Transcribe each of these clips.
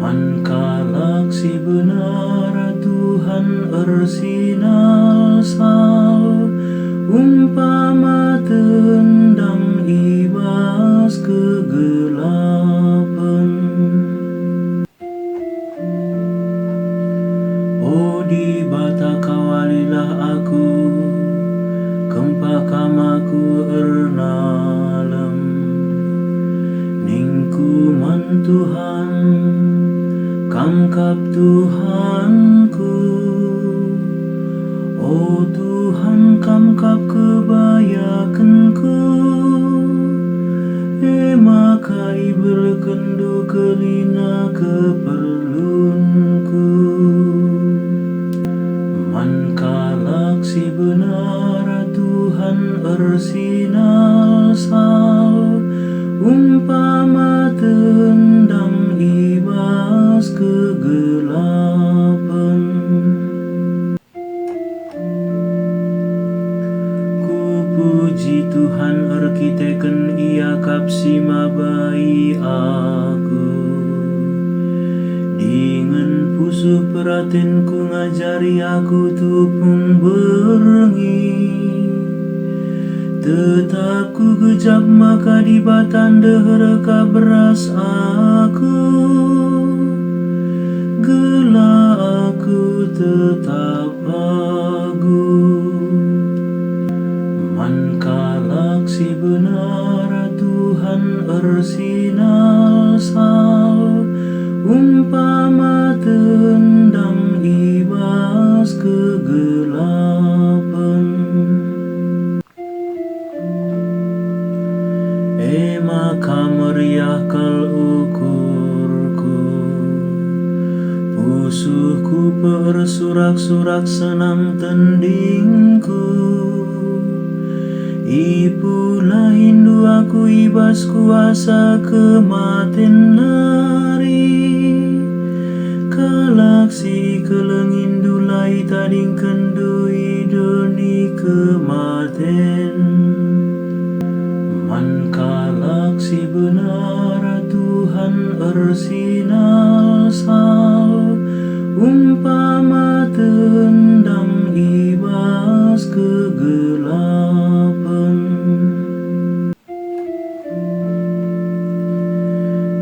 Mankalak si benar Tuhan ersinal sal, umpama tendang ibas kegelapan. O di bata kawalilah aku, kempakamaku ernalem, ningku man Tuhan, kamkap Tuhanku. O Tuhan kamkap kebayakanku, makai berkendu kelina keperlunku. Mankalak si benar Tuhan ersinal sal, umpama tendang ibas kegelapan. Ku puji Tuhan erkiteken ia kapsi mabai aku, dengan pusuh peratinku ngajari aku tupung berengi. Tetap ku gejap maka di batan deher beras aku, gela aku tetap pagu. Mankalak si benar Tuhan ersinal sal, umpama tendang ibas kegelapan. Maka meriah kal ukurku, pusuhku persurak-surak senam tendingku. Ipulah hindu aku ibas kuasa kematen nari, kalaksi kelengindu lai tading kendu idoni kematen. Mankalak si benar Tuhan ersinal sal, umpama tendang ibas kegelapan.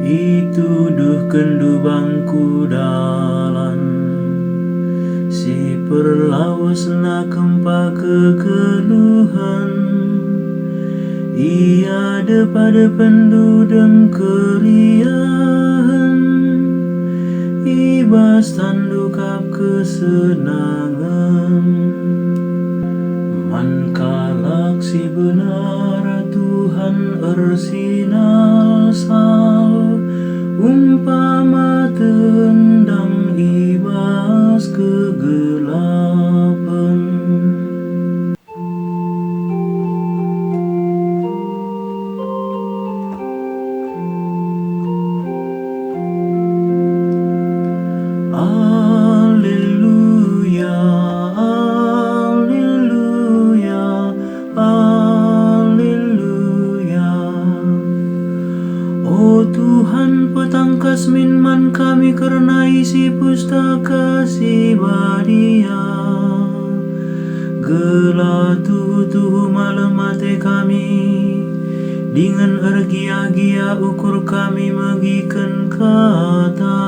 Itu duh kendu bangku dalan, si perlawas na kempa kekeluhan. Ia depada pendudeng keriahan, ibas tandukap kesenangan. Mankalak si benar Tuhan ersinal sal, umpama tendang ibas kegelapan. Alleluia, alleluia, alleluia. O Tuhan petangkas minman kami karena isi pustaka si badia. Gela tuhu malam mate kami, dengan ergia-gia ukur kami megiken kata.